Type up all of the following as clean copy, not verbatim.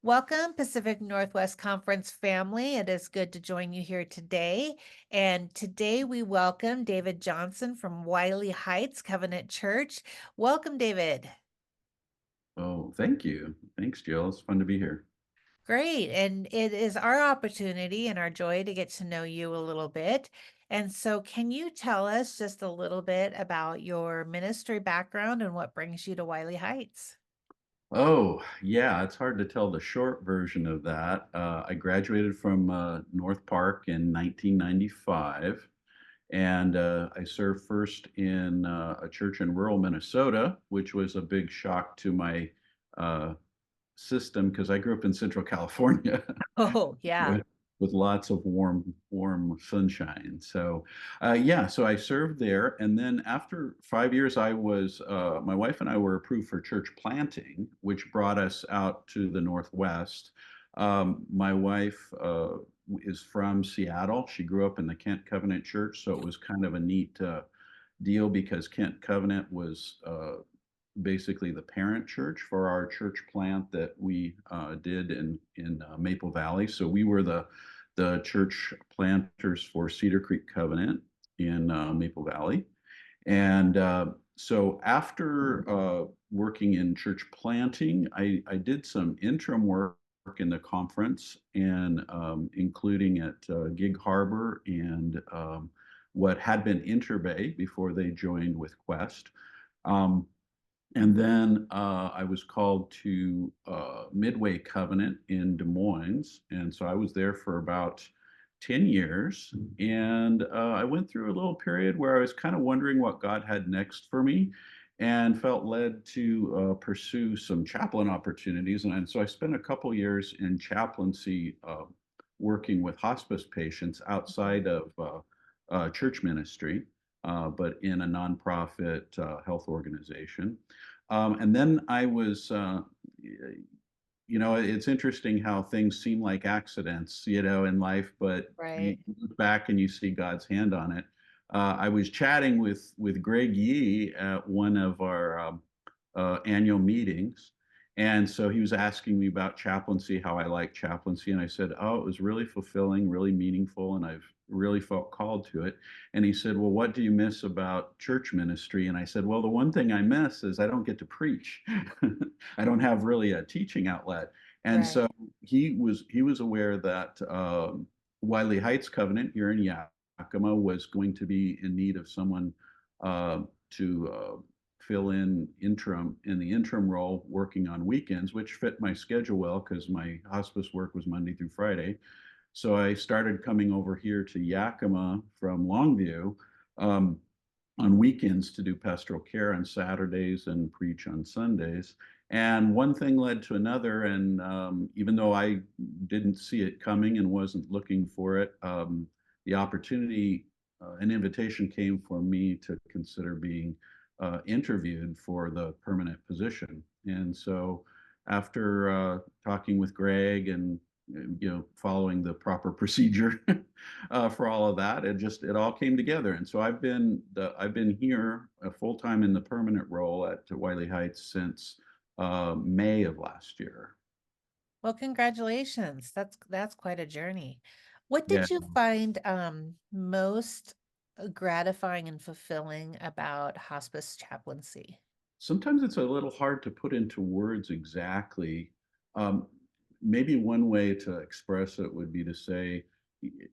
Welcome, Pacific Northwest Conference family. It is good to join you here today. And today we welcome David Johnson from Wiley Heights Covenant Church. Welcome, David. Oh, thank you. Thanks, Jill. It's fun to be here. Great. And it is our opportunity and our joy to get to know you a little bit. And so, can you tell us just a little bit about your ministry background and what brings you to Wiley Heights? Oh, yeah, it's hard to tell the short version of that. I graduated from North Park in 1995, and I served first in a church in rural Minnesota, which was a big shock to my uh, system because I grew up in Central California. Oh, yeah. with with lots of warm sunshine. So yeah, so I served there, and then after 5 years, I was my wife and I were approved for church planting, which brought us out to the Northwest. My wife is from Seattle. She grew up in the Kent Covenant Church, so it was kind of a neat deal because Kent Covenant was basically the parent church for our church plant that we did in Maple Valley. So we were the church planters for Cedar Creek Covenant in Maple Valley. And so after working in church planting, I did some interim work in the conference and including at Gig Harbor and what had been Interbay before they joined with Quest. Um, and then I was called to Midway Covenant in Des Moines. And so I was there for about 10 years. And I went through a little period where I was kind of wondering what God had next for me and felt led to pursue some chaplain opportunities. And so I spent a couple years in chaplaincy working with hospice patients outside of church ministry, but in a nonprofit health organization. And then I was, it's interesting how things seem like accidents, in life, but Right. you look back and you see God's hand on it. I was chatting with Greg Yee at one of our annual meetings. And so he was asking me about chaplaincy, how I like chaplaincy. And I said, oh, it was really fulfilling, really meaningful, and I've really felt called to it. And he said, well, what do you miss about church ministry? And I said, well, the one thing I miss is I don't get to preach. I don't have really a teaching outlet. And Right. so he was aware that Wiley Heights Covenant here in Yakima was going to be in need of someone to fill in the interim role working on weekends, which fit my schedule well because my hospice work was Monday through Friday. So I started coming over here to Yakima from Longview um, on weekends to do pastoral care on Saturdays and preach on Sundays. And one thing led to another. And even though I didn't see it coming and wasn't looking for it, the opportunity, an invitation came for me to consider being interviewed for the permanent position. And so after talking with Greg and following the proper procedure for all of that, it all came together. And so I've been here full time in the permanent role at Wiley Heights since May of last year. Well, congratulations. That's quite a journey. What Yeah. did you find most gratifying and fulfilling about hospice chaplaincy? Sometimes it's a little hard to put into words exactly. Um, Maybe one way to express it would be to say,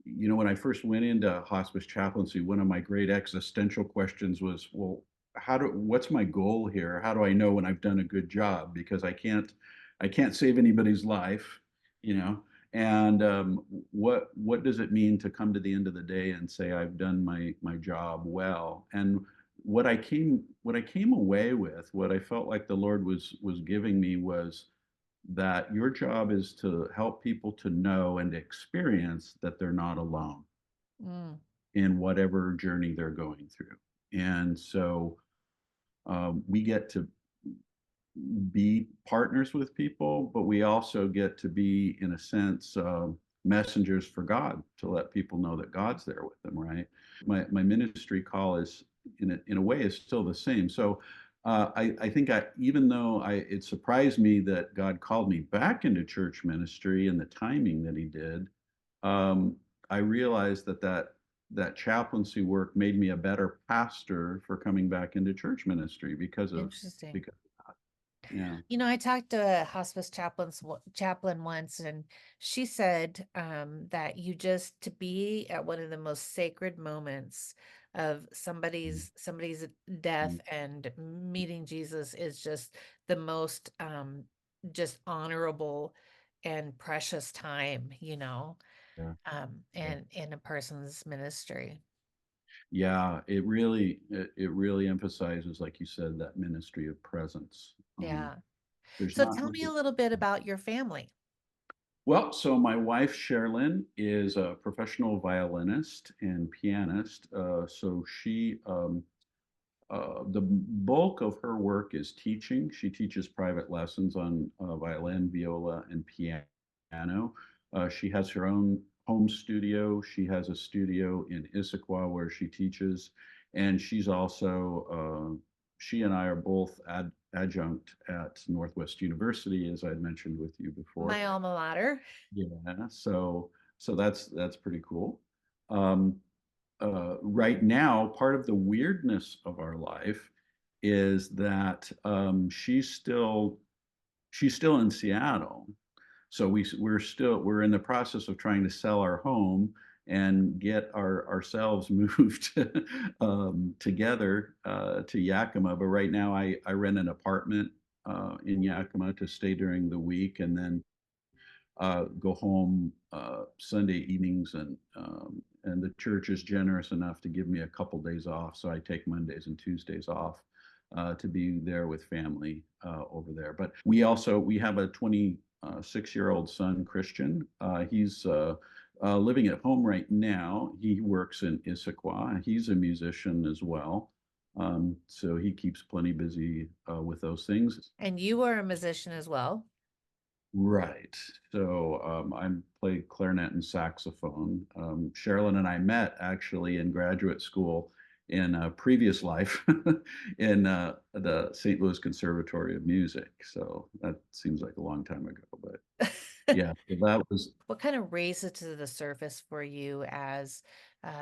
when I first went into hospice chaplaincy, one of my great existential questions was, well, what's my goal here? How do I know when I've done a good job? Because I can't save anybody's life, you know. And what does it mean to come to the end of the day and say I've done my job well? And what I came away with, what I felt like the Lord was giving me was that your job is to help people to know and experience that they're not alone Mm, in whatever journey they're going through. And so we get to be partners with people, but we also get to be, in a sense, messengers for God to let people know that God's there with them, right? My ministry call is, in a way, is still the same. So I think even though it surprised me that God called me back into church ministry and the timing that He did, um, I realized that chaplaincy work made me a better pastor for coming back into church ministry Interesting. because yeah. I talked to a hospice chaplain once, and she said that you just to be at one of the most sacred moments of somebody's death and meeting Jesus is just the most just honorable and precious time, Yeah. Yeah. in a person's ministry. Yeah, it really emphasizes, like you said, that ministry of presence. Yeah. There's So not tell me really. a little bit about your family. Well, so my wife Sherilyn is a professional violinist and pianist. So the bulk of her work is teaching. She teaches private lessons on violin, viola, and piano. She has her own home studio. She has a studio in Issaquah where she teaches, and she and I are both adjunct at Northwest University, as I had mentioned with you before. My alma mater. Yeah, so that's pretty cool. Um, right now, part of the weirdness of our life is that she's still in Seattle. So we're in the process of trying to sell our home and get ourselves moved together to Yakima. But right now, I rent an apartment in Yakima to stay during the week, and then go home Sunday evenings, and the church is generous enough to give me a couple days off, so I take Mondays and Tuesdays off to be there with family over there. But we have a 26-year-old son, Christian. He's living at home right now. He works in Issaquah. He's a musician as well. So he keeps plenty busy with those things. And you are a musician as well. Right. So I play clarinet and saxophone. Sherilyn and I met actually in graduate school in a previous life in the St. Louis Conservatory of Music. So that seems like a long time ago, but yeah, so that was. What kind of raises to the surface for you as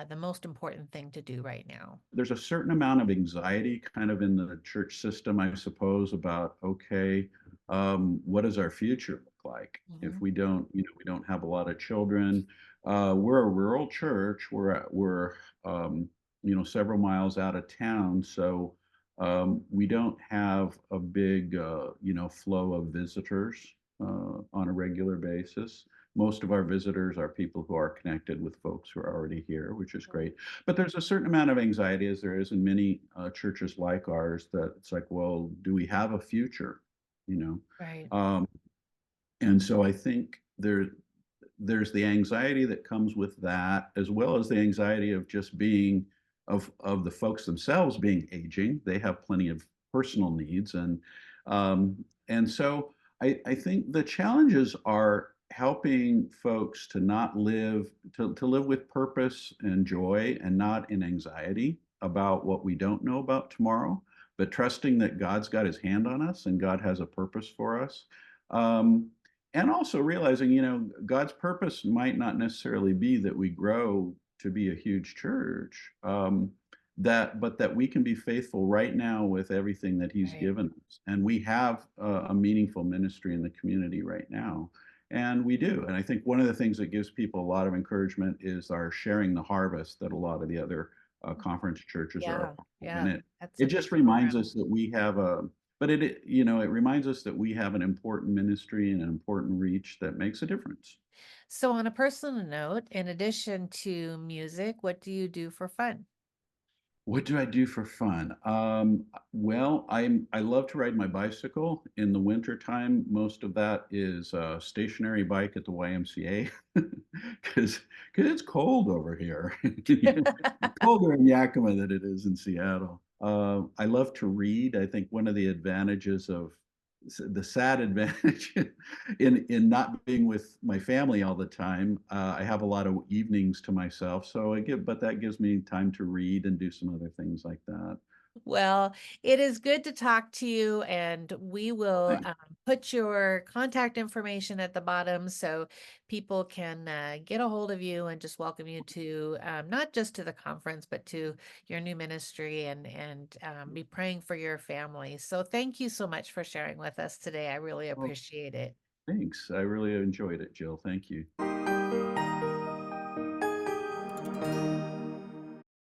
the most important thing to do right now? There's a certain amount of anxiety kind of in the church system, I suppose, about okay, what does our future look like if Mhm. we don't have a lot of children. We're a rural church. We're several miles out of town, so we don't have a big flow of visitors on a regular basis. Most of our visitors are people who are connected with folks who are already here, which is great. But there's a certain amount of anxiety, as there is in many churches like ours, that it's like, well, do we have a future? You Right. know, and so I think there's the anxiety that comes with that, as well as the anxiety of just being of the folks themselves being aging. They have plenty of personal needs, and so I think the challenges are helping folks to not live to live with purpose and joy and not in anxiety about what we don't know about tomorrow, but trusting that God's got his hand on us and God has a purpose for us. Um, and also realizing, God's purpose might not necessarily be that we grow to be a huge church, but that we can be faithful right now with everything that He's Right. given us, and we have a meaningful ministry in the community right now, and we do. And I think one of the things that gives people a lot of encouragement is our sharing the harvest that a lot of the other conference churches are a Yeah. part of, and Yeah. That's it a big just reminds program. us that we have a but it reminds us that we have an important ministry and an important reach that makes a difference. So, on a personal note, in addition to music, what do you do for fun? What do I do for fun? Well, I love to ride my bicycle in the winter time. Most of that is a stationary bike at the YMCA because it's cold over here. It's colder in Yakima than it is in Seattle. I love to read. I think one of the advantages of the sad advantage in not being with my family all the time, I have a lot of evenings to myself, but that gives me time to read and do some other things like that. Well, it is good to talk to you, and we will Thanks. put your contact information at the bottom so people can get a hold of you and just welcome you to not just to the conference, but to your new ministry and be praying for your family. So thank you so much for sharing with us today. I really Well, appreciate it. thanks. I really enjoyed it, Jill. Thank you.